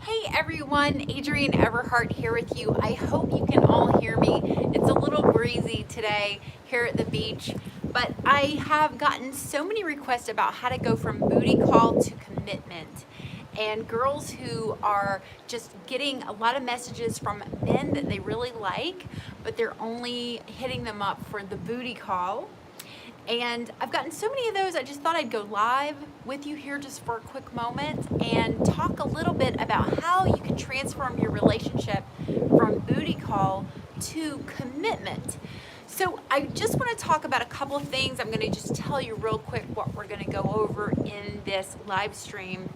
Hey everyone, Adrienne Everheart here with you. I hope you can all hear me. It's a little breezy today here at the beach, but I have gotten so many requests about how to go from booty call to commitment. And girls who are just getting a lot of messages from men that they really like, but they're only hitting them up for the booty call. And I've gotten so many of those, I just thought I'd go live with you here just for a quick moment and talk a little bit about how you can transform your relationship from booty call to commitment. So I just want to talk about a couple of things. I'm going to just tell you real quick what we're going to go over in this live stream.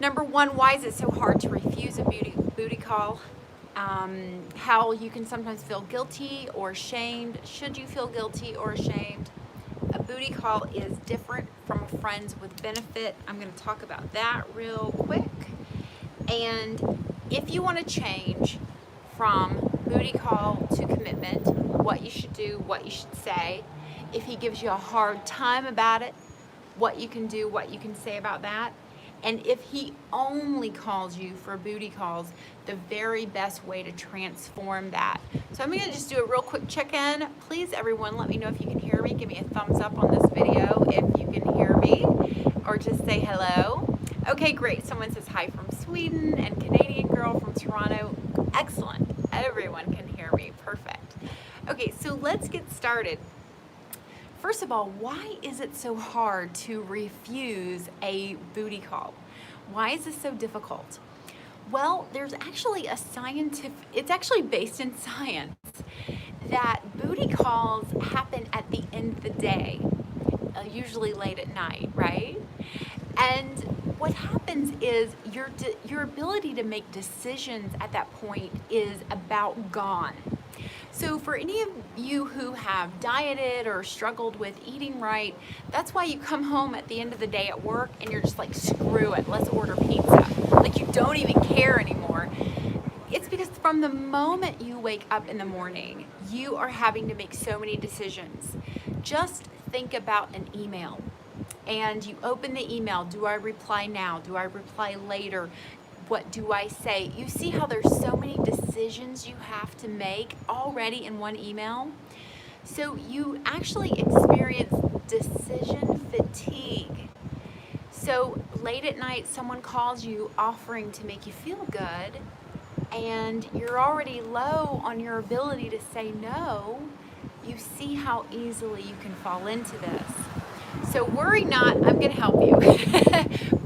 Number one, why is it so hard to refuse a booty call? How you can sometimes feel guilty or ashamed. Should you feel guilty or ashamed? A booty call is different from a friends with benefit. I'm going to talk about that real quick. And if you want to change from booty call to commitment, what you should do, what you should say. If he gives you a hard time about it, what you can do, what you can say about that. And if he only calls you for booty calls, the very best way to transform that. So I'm going to just do a real quick check-in. Please, everyone, let me know if you can hear me. Give me a thumbs up on this video if you can hear me, or just say hello. Okay, great. Someone says hi from Sweden, and Canadian girl from Toronto. Excellent. Everyone can hear me. Perfect. Okay, so let's get started. First of all, why is it so hard to refuse a booty call? Why is this so difficult? Well, there's actually it's actually based in science that booty calls happen at the end of the day, usually late at night, right? And what happens is your ability to make decisions at that point is about gone. So for any of you who have dieted or struggled with eating right, that's why you come home at the end of the day at work and you're just like, screw it, let's order pizza. Like you don't even care anymore. It's because from the moment you wake up in the morning, you are having to make so many decisions. Just think about an email. And you open the email. Do I reply now? Do I reply later? What do I say? You see how there's so many decisions you have to make already in one email? So you actually experience decision fatigue. So late at night, someone calls you offering to make you feel good, and you're already low on your ability to say no. You see how easily you can fall into this. So worry not, I'm going to help you,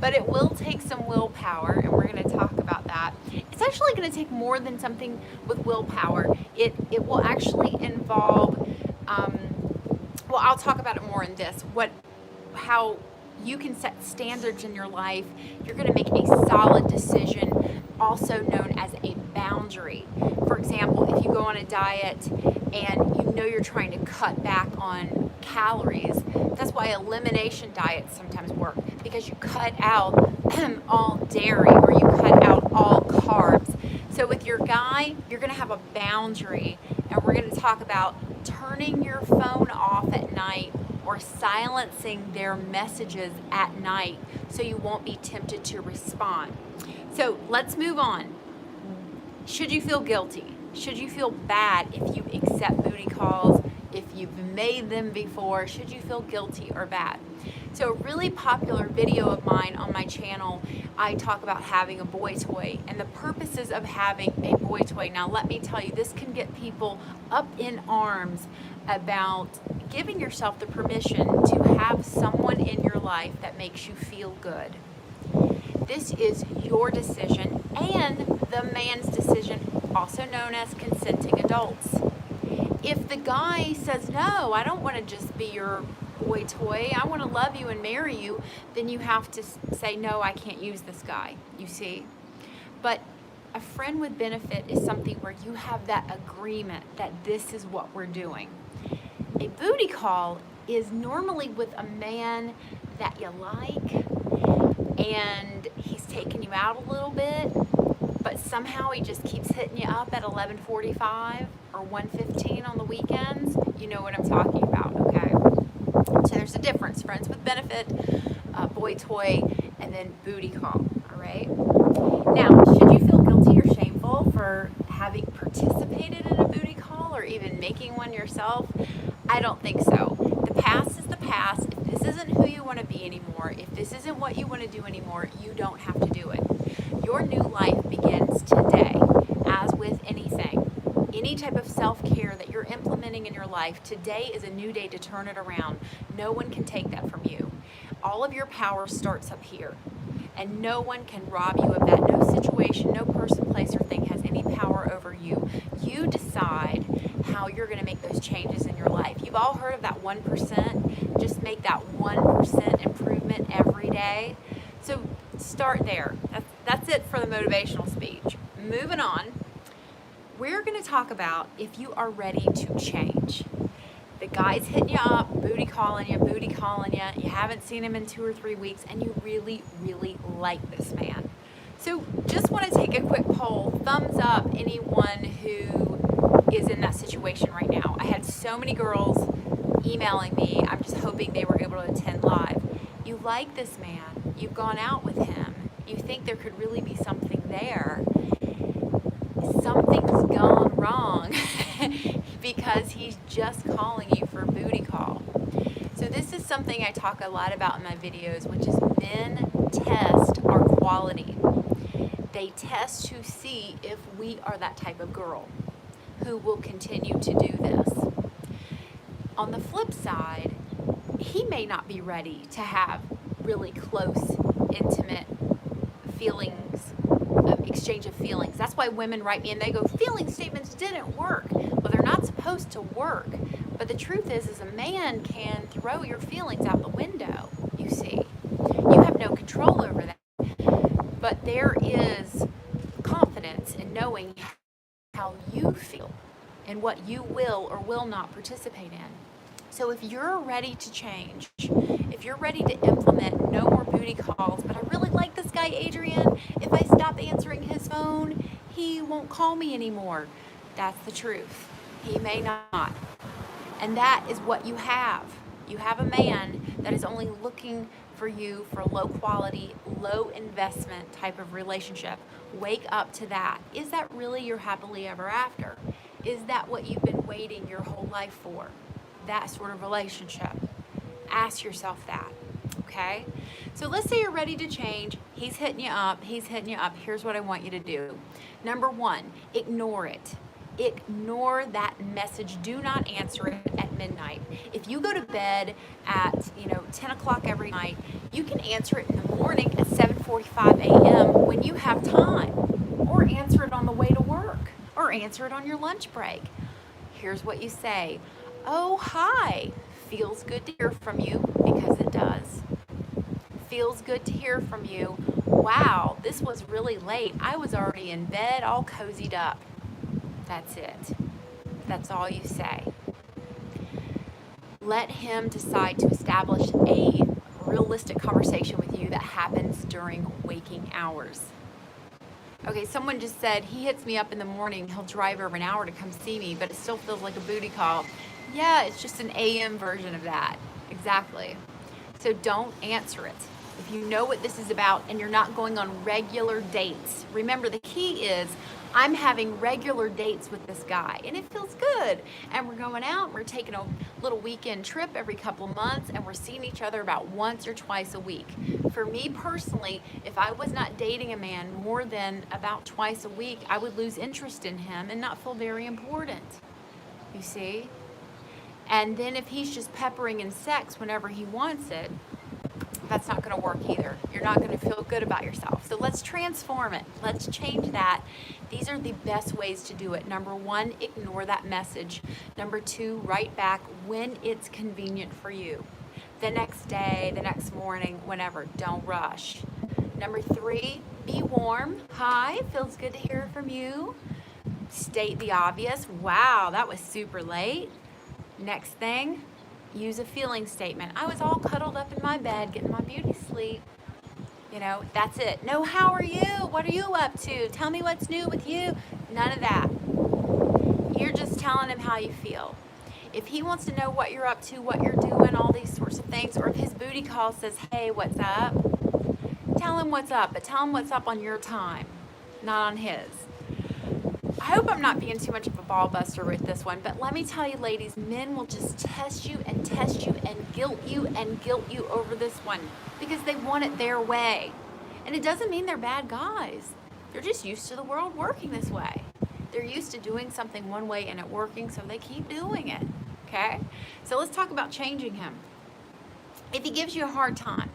but it will take some willpower, and we're going to talk about that. It's actually going to take more than something with willpower. It will actually involve, well, I'll talk about it more in this, how you can set standards in your life. You're going to make a solid decision, also known as a boundary. For example, if you go on a diet and you know you're trying to cut back on calories, that's why elimination diets sometimes work, because you cut out all dairy or you cut out all carbs. So with your guy, you're going to have a boundary, and we're going to talk about turning your phone off at night or silencing their messages at night so you won't be tempted to respond. So let's move on. Should you feel guilty? Should you feel bad if you accept booty calls? If you've made them before, should you feel guilty or bad? So a really popular video of mine on my channel, I talk about having a boy toy and the purposes of having a boy toy. Now let me tell you, this can get people up in arms about giving yourself the permission to have someone in your life that makes you feel good. This is your decision and the man's decision, also known as consenting adults. If the guy says, no, I don't want to just be your boy toy, I want to love you and marry you, then you have to say, no, I can't use this guy, you see. But a friend with benefit is something where you have that agreement that this is what we're doing. A booty call is normally with a man that you like, and he's taking you out a little bit, but somehow he just keeps hitting you up at 11:45 or 1:15 on the weekends. You know what I'm talking about, okay? So there's a difference. Friends with benefit, boy toy, and then booty call, all right? yourself? I don't think so. The past is the past. If this isn't who you want to be anymore, if this isn't what you want to do anymore, you don't have to do it. Your new life begins today, as with anything. Any type of self-care that you're implementing in your life, today is a new day to turn it around. No one can take that from you. All of your power starts up here, and no one can rob you of that. No situation, no person, place, or thing has any power over you. You decide how you're going to make those changes in your life. You've all heard of that 1%. Just make that 1% improvement every day. So start there. That's it for the motivational speech. Moving on, we're going to talk about if you are ready to change. The guy's hitting you up, booty calling you, you haven't seen him in 2 or 3 weeks, and you really, really like this man. So just want to take a quick poll, thumbs up anyone who is in that situation right now. I had so many girls emailing me, I'm just hoping they were able to attend live. You like this man, you've gone out with him, you think there could really be something there. Something's gone wrong because he's just calling you for a booty call. So this is something I talk a lot about in my videos, which is men test our quality. They test to see if we are that type of girl who will continue to do this. On the flip side, he may not be ready to have really close, intimate feelings, exchange of feelings. That's why women write me and they go, feeling statements didn't work. Well, they're not supposed to work. But the truth is a man can throw your feelings out the window, you see. You have no control over that. But there is confidence in knowing how you feel and what you will or will not participate in. So if you're ready to change, if you're ready to implement no more booty calls, but I really like this guy, Adrienne, if I stop answering his phone, he won't call me anymore. That's the truth. He may not. And that is what you have. You have a man that is only looking for you for low quality, low investment type of relationship. Wake up to that. Is that really your happily ever after? Is that what you've been waiting your whole life for? That sort of relationship. Ask yourself that, okay? So let's say you're ready to change. He's hitting you up. Here's what I want you to do. Number 1, ignore it. Ignore that message. Do not answer it at midnight. If you go to bed at 10 o'clock every night, you can answer it in the morning at 7:45 a.m. when you have time, or answer it on the way to work, or answer it on your lunch break. Here's what you say. Oh, hi. Feels good to hear from you, because it does. Feels good to hear from you. Wow, this was really late. I was already in bed, all cozied up. That's it. That's all you say. Let him decide to establish a realistic conversation with you that happens during waking hours. Okay, someone just said, he hits me up in the morning, he'll drive over an hour to come see me, but it still feels like a booty call. Yeah, it's just an AM version of that. Exactly. So don't answer it. If you know what this is about and you're not going on regular dates, remember the key is, I'm having regular dates with this guy and it feels good. And we're going out and we're taking a little weekend trip every couple of months and we're seeing each other about once or twice a week. For me personally, if I was not dating a man more than about twice a week, I would lose interest in him and not feel very important. You see? And then if he's just peppering in sex whenever he wants it, that's not going to work either. You're not going to feel good about yourself. So let's transform it. Let's change that. These are the best ways to do it. Number 1, ignore that message. Number 2, write back when it's convenient for you. The next day, the next morning, whenever. Don't rush. Number 3, be warm. Hi, feels good to hear from you. State the obvious. Wow, that was super late. Next thing, use a feeling statement. I was all cuddled up in my bed, getting my beauty sleep. That's it. No, how are you? What are you up to? Tell me what's new with you. None of that. You're just telling him how you feel. If he wants to know what you're up to, what you're doing, all these sorts of things, or if his booty call says, hey, what's up? Tell him what's up, but tell him what's up on your time, not on his. I hope I'm not being too much of a ball buster with this one, but let me tell you, ladies, men will just test you and guilt you and guilt you over this one because they want it their way. And it doesn't mean they're bad guys. They're just used to the world working this way. They're used to doing something one way and it working, so they keep doing it, okay? So let's talk about changing him. If he gives you a hard time,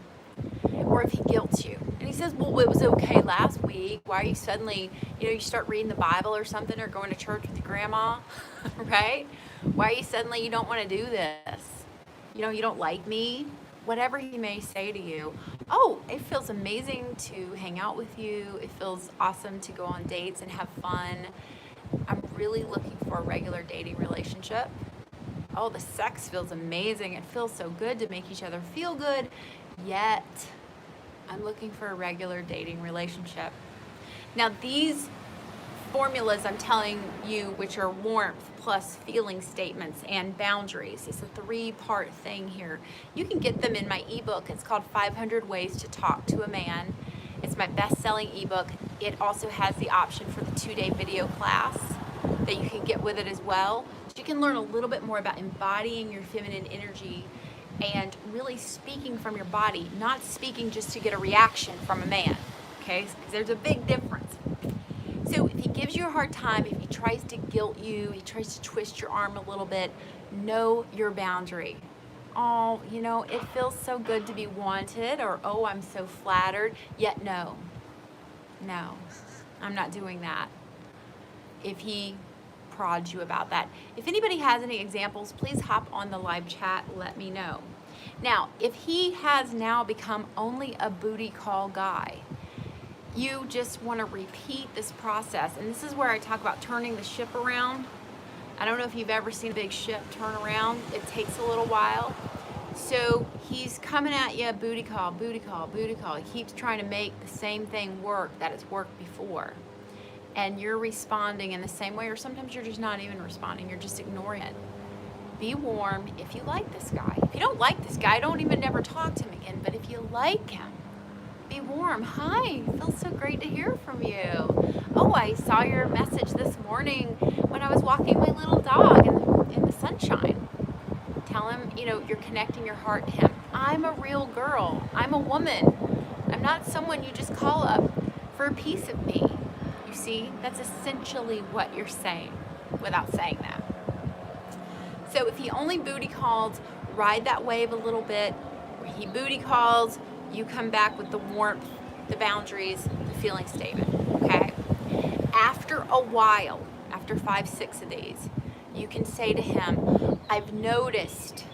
or if he guilts you, and he says, well, it was okay last week, why are you suddenly, you start reading the Bible or something, or going to church with your grandma, right? Why are you suddenly, you don't want to do this? You don't like me? Whatever he may say to you. Oh, it feels amazing to hang out with you. It feels awesome to go on dates and have fun. I'm really looking for a regular dating relationship. Oh, the sex feels amazing. It feels so good to make each other feel good. Yet, I'm looking for a regular dating relationship. Now, these formulas I'm telling you, which are warmth plus feeling statements and boundaries, it's a 3-part thing here. You can get them in my ebook. It's called 500 Ways to Talk to a Man. It's my best-selling ebook. It also has the option for the 2-day video class that you can get with it as well. So you can learn a little bit more about embodying your feminine energy and really speaking from your body, not speaking just to get a reaction from a man, okay? Because there's a big difference. So if he gives you a hard time, if he tries to guilt you, he tries to twist your arm a little bit, know your boundary. Oh, it feels so good to be wanted, or oh, I'm so flattered, yet no, I'm not doing that. If he prods you about that. If anybody has any examples, please hop on the live chat, let me know. Now, if he has now become only a booty call guy, you just want to repeat this process. And this is where I talk about turning the ship around. I don't know if you've ever seen a big ship turn around. It takes a little while. So he's coming at you, booty call, booty call, booty call. He keeps trying to make the same thing work that it's worked before. And you're responding in the same way, or sometimes you're just not even responding. You're just ignoring it. Be warm if you like this guy. If you don't like this guy, don't even never talk to him again. But if you like him, be warm. Hi, feels so great to hear from you. Oh, I saw your message this morning when I was walking my little dog in the sunshine. Tell him, you're connecting your heart to him. I'm a real girl. I'm a woman. I'm not someone you just call up for a piece of me. You see, that's essentially what you're saying without saying that. So if he only booty calls, ride that wave a little bit. Where he booty calls, you come back with the warmth, the boundaries, the feeling statement, okay? After a while, after 5-6 of these, you can say to him, I've noticed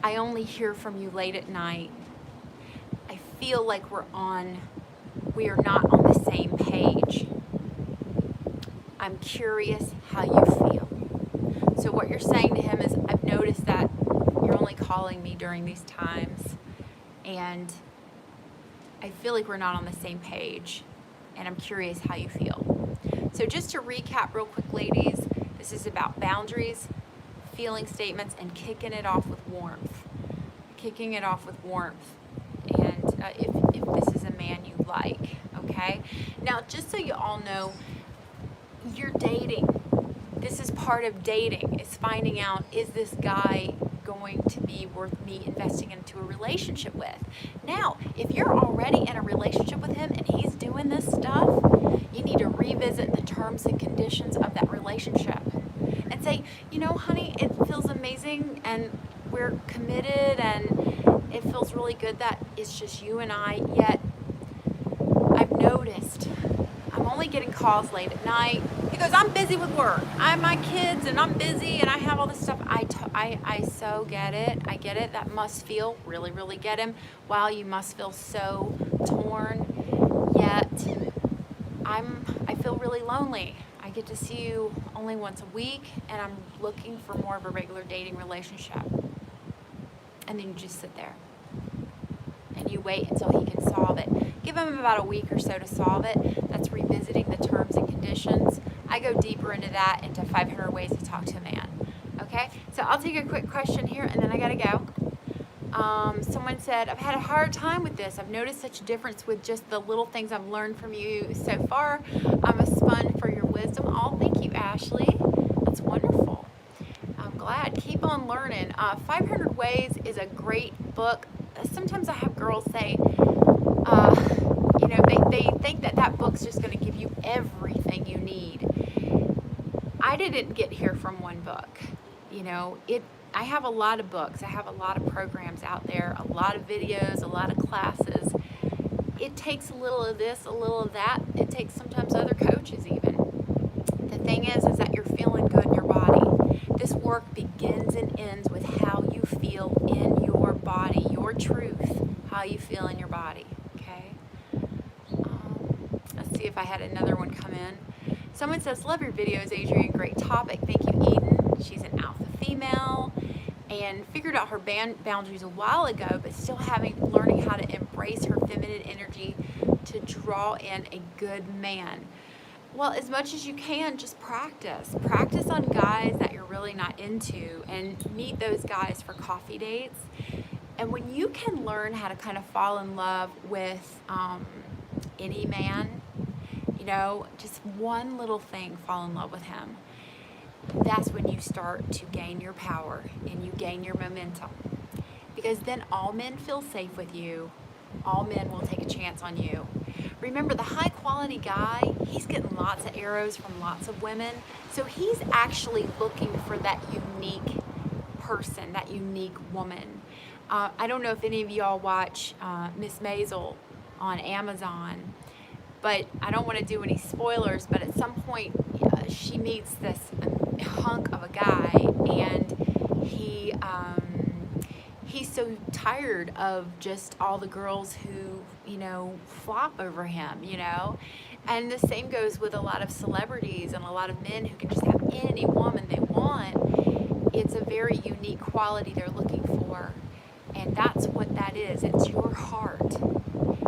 I only hear from you late at night. I feel like we are not on the same page. I'm curious how you feel. So what you're saying to him is, I've noticed that you're only calling me during these times, and I feel like we're not on the same page, and I'm curious how you feel. So just to recap real quick, ladies, this is about boundaries, feeling statements, and kicking it off with warmth. Kicking it off with warmth. And if this is a man you like, okay? Now, just so you all know, you're dating. This is part of dating, is finding out, is this guy going to be worth me investing into a relationship with? Now, if you're already in a relationship with him and he's doing this stuff, you need to revisit the terms and conditions of that relationship and say, honey, it feels amazing and we're committed and it feels really good that it's just you and I, yet I've noticed I'm only getting calls late at night because I'm busy with work. I have my kids and I'm busy and I have all this stuff. I so get it. I get it. That must feel, really, really get him. Wow, you must feel so torn. Yet I feel really lonely. I get to see you only once a week and I'm looking for more of a regular dating relationship. And then you just sit there and you wait until he can solve it. Give him about a week or so to solve it. That's revisiting the terms and conditions. I go deeper into that, into 500 ways to talk to a man. Okay, so I'll take a quick question here and then I gotta go. Someone said, I've had a hard time with this. I've noticed such a difference with just the little things I've learned from you so far. I'm a sponge for your wisdom. Oh, thank you, Ashley. That's wonderful. I'm glad. Keep on learning. 500 Ways is a great book. Sometimes I have girls say, they think that that book's just going to give you everything you need. I didn't get here from one book. I have a lot of books. I have a lot of programs out there, a lot of videos, a lot of classes. It takes a little of this, a little of that. It takes sometimes other coaches even. The thing is that you're feeling good in your body. This work begins and ends with how you feel in your body, your truth, how you feel in your body, okay? Let's see if I had another one come in. Someone says, love your videos, Adrienne, great topic. Thank you, Eden. She's an alpha female and figured out her boundaries a while ago, but still learning how to embrace her feminine energy to draw in a good man. Well, as much as you can, just practice. Practice on guys that you're really not into and meet those guys for coffee dates. And when you can learn how to kind of fall in love with any man, just one little thing, fall in love with him. That's when you start to gain your power and you gain your momentum. Because then all men feel safe with you. All men will take a chance on you. Remember, the high quality guy, he's getting lots of arrows from lots of women. So he's actually looking for that unique person, that unique woman. I don't know if any of y'all watch Miss Maisel on Amazon, but I don't want to do any spoilers, but at some point she meets this hunk of a guy, and he's so tired of just all the girls who, flop over him, and the same goes with a lot of celebrities and a lot of men who can just have any woman they want. It's a very unique quality they're looking for, and that's what that is. It's your heart.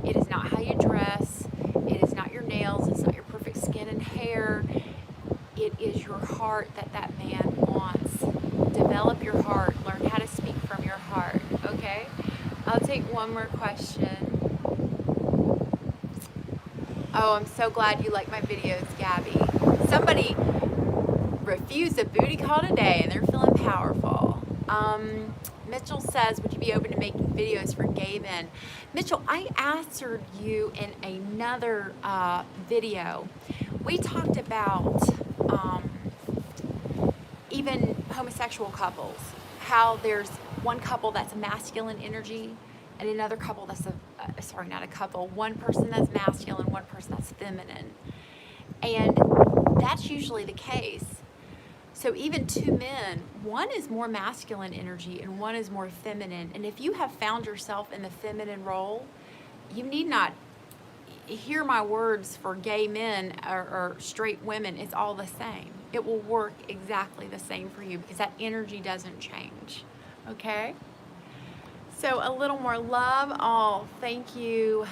It is not how you dress. It is not your nails. It's not your perfect skin and hair. It is your heart that man wants. Develop your heart. Learn how to speak from your heart, okay? I'll take one more question. Oh, I'm so glad you like my videos, Gabby. Somebody refused a booty call today, and they're feeling powerful. Mitchell says, would you be open to making videos for gay men? Mitchell, I answered you in another video. We talked about even homosexual couples, how there's one couple that's masculine energy and another couple that's one person that's masculine, one person that's feminine. And that's usually the case. So even two men, one is more masculine energy and one is more feminine. And if you have found yourself in the feminine role, you need not hear my words for gay men or straight women. It's all the same. It will work exactly the same for you because that energy doesn't change. Okay? So a little more love. Oh, thank you.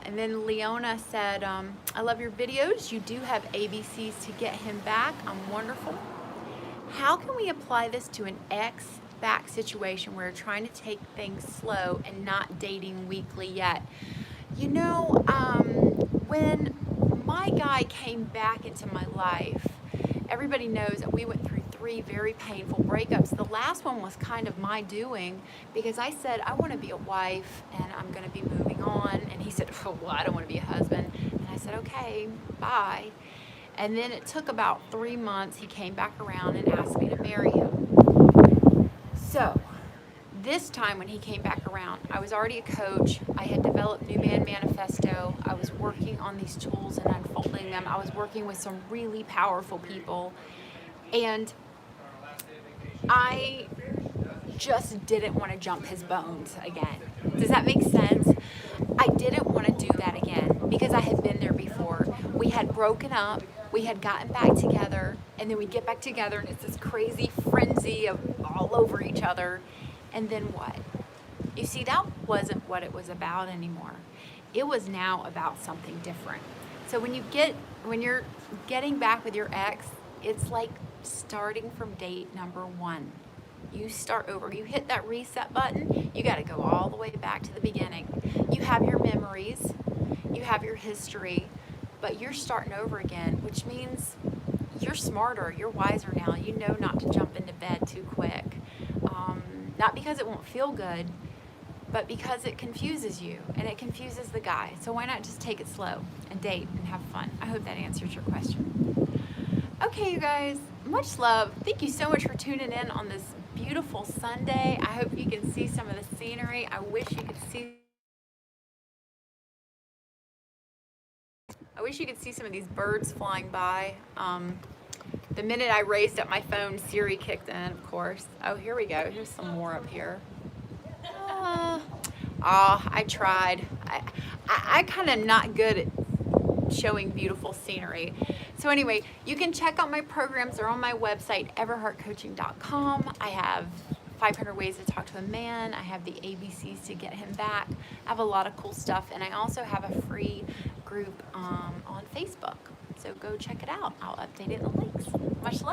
And then Leona said, I love your videos. You do have ABCs to get him back. I'm wonderful. How can we apply this to an ex-back situation where we're trying to take things slow and not dating weekly yet? When my guy came back into my life, everybody knows that we went through 3 very painful breakups. The last one was kind of my doing because I said, I want to be a wife and I'm going to be moving on. And he said, oh, well, I don't want to be a husband. And I said, okay, bye. And then it took about 3 months. He came back around and asked me to marry him. So this time when he came back around, I was already a coach. I had developed New Man Manifesto. I was working on these tools and unfolding them. I was working with some really powerful people. And I just didn't want to jump his bones again. Does that make sense? I didn't want to do that again because I had been there before. We had broken up, we had gotten back together, and then we get back together and it's this crazy frenzy of all over each other. And then what? You see, that wasn't what it was about anymore. It was now about something different. So when you're getting back with your ex, it's like starting from date number 1. You start over. You hit that reset button, you got to go all the way back to the beginning. You have your memories, you have your history, but you're starting over again, which means you're smarter, you're wiser now. You know not to jump into bed too quick. Not because it won't feel good, but because it confuses you and it confuses the guy. So why not just take it slow and date and have fun? I hope that answers your question. Okay, you guys, much love. Thank you so much for tuning in on this beautiful Sunday. I hope you can see some of the scenery. I wish you could see some of these birds flying by. The minute I raised up my phone, Siri kicked in, of course. Oh, here we go. Here's some more up here. I tried. I kind of not good at showing beautiful scenery. So anyway, you can check out my programs. They're on my website, everheartcoaching.com. I have 500 ways to talk to a man. I have the ABCs to get him back. I have a lot of cool stuff. And I also have a free group on Facebook. So go check it out. I'll update it in the links. Much love.